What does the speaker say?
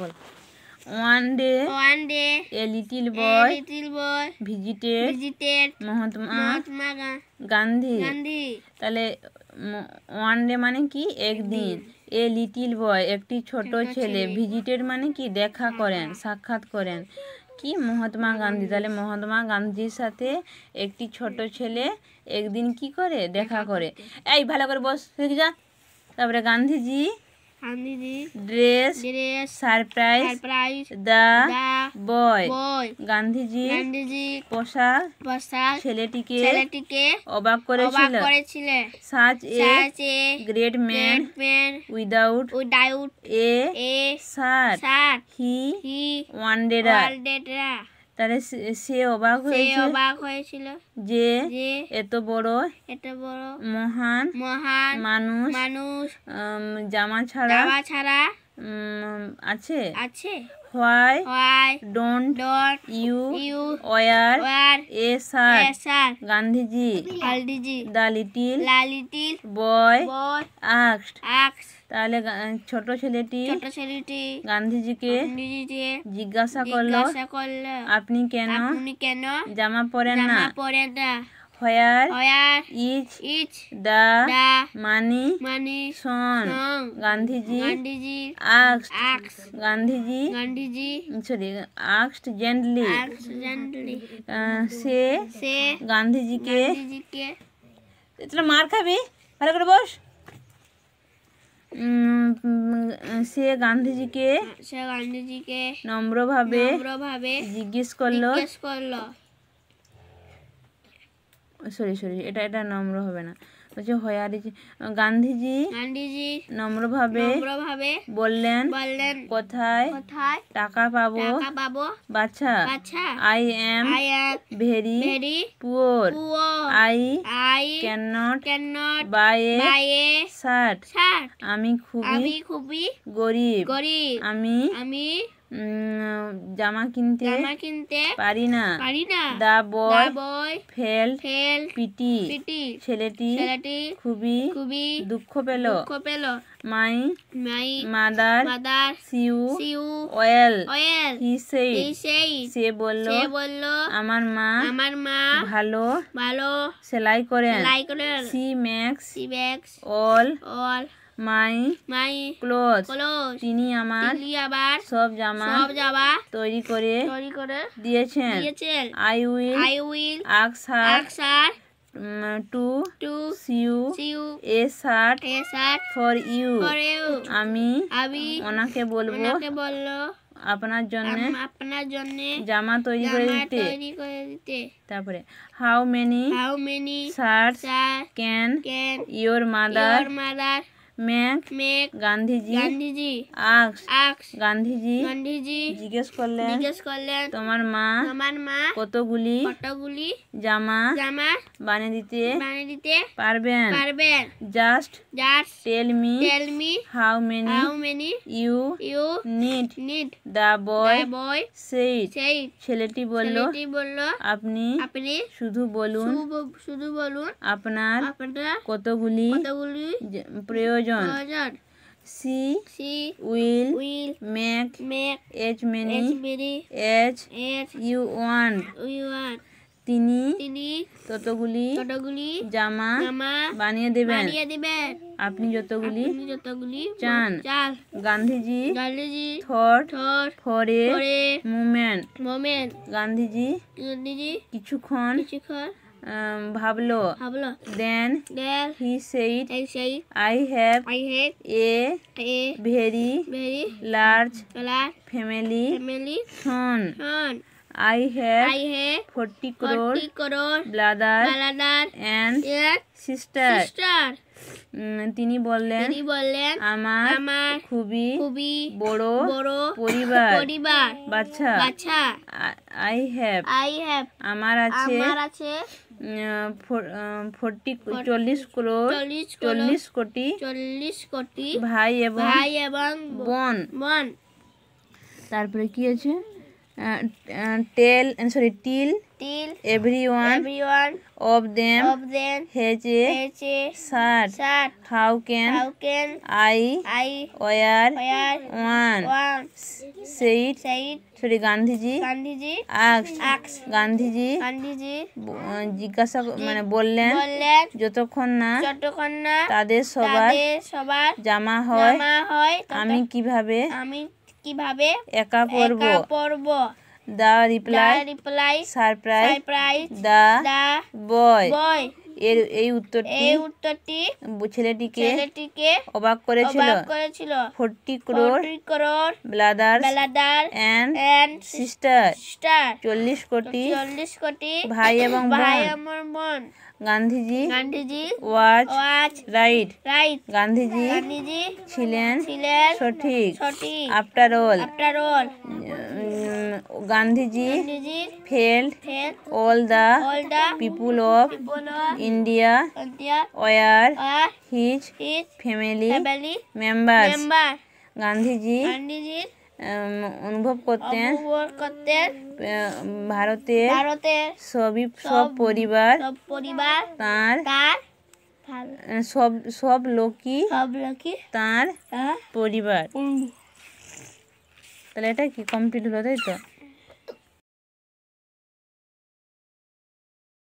Ball. One day a little boy visited Mahatma Gandhi. তাহলে one day মানে কি একদিন, এ লিটিল বয় একটি ছোট ছেলে, ভিজিটেড মানে কি দেখা করেন, সাক্ষাৎ করেন কি মহাত্মা গান্ধী। তাহলে মহাত্মা গান্ধীর সাথে একটি ছোট ছেলে একদিন কি করে দেখা করে। এই ভালো করে বস যা। তারপরে Gandhiji dress surprise the boy. Gandhiji পোশাক ছেলেটিকে অবাক করেছিল। Such a great man without a shirt he wanted. তাহলে সে অবাক হয়েছিল যে এত বড় মহান মানুষ জামা ছাড়া আছে। Why don't you wear a shirt? Gandhiji. The little boy asked. তাহলে ছোট ছেলেটি গান্ধীজিকে জিজ্ঞাসা করলো আপনি কেন জামা পরেন না। Where is the money son? Gandhiji asked gently. সে গান্ধীজিকে তোরা মার খাবি, ভালো করে বস। সে গান্ধীজিকে নম্রভাবে জিজ্ঞেস করলো, সরি এটা নম্র হবে না, বলছে গান্ধীজি নম্রভাবে বললেন কোথায় টাকা পাবো বাচ্চা। I am very poor, I cannot buy a shirt. আমি খুবই গরিব, আমি জামা কিনতে পারি না। দা বয় ফেল্ট পিটি, ছেলেটি খুবই দুঃখ পেল। My mother sew well he said, সে বলল আমার মা ভালো সেলাই করেন। She makes all my cloth, তিনি আমার সব জামা তৈরি করে দিয়েছেন। I will ask her to sew a shirt for you, আমি ওনাকে বলবো আপনার জন্য জামা তৈরি করে দিতে। তারপরে how many shirts can your mother make. Gandhiji Gandhiji জিজ্ঞেস করলেন তোমার মা কতগুলি জামা বানিয়ে দিতে পারবেন। Just tell me how many you need. The boy said, ছেলেটি বলল আপনি শুধু বলুন আপনার কতগুলি প্রয়োজন। She will make as many as you want. তিনি ততগুলি জামা বানিয়ে দেবেন আপনি যতগুলি চান। Gandhiji thought for a moment, Gandhiji কিছুক্ষণ ভাবলো। Then he said, I have a very large family son. I have 40 crore brother and sister. তিনি বললেন আমার খুবই বড় পরিবার বাচ্চা। I have আমার আছে 40 কোটি ভাই এবং বোন। তারপরে কি আছে till everyone of them has a shirt. How can I wear one? said said sorry Gandhiji Gandhiji asked Gandhiji জিজ্ঞাসা মানে বললেন যতক্ষণ না তাদের সবার জামা হয় আমি কিভাবে একা পরব The reply surprised the boy এই উত্তরটি ছেলেটিকে অবাক করেছিল 40 crore brothers and sisters 40 কোটি ভাই এবং বোন গান্ধীজি was right গান্ধীজি ছিলেন সঠিক after all Gandhiji felt all the people of India were his family members Gandhiji অনুভব করতেন ভারতের সব পরিবার তার সব লোকই তার পরিবার। তাহলে এটা কি কমপ্লিট হলো, তাই তো?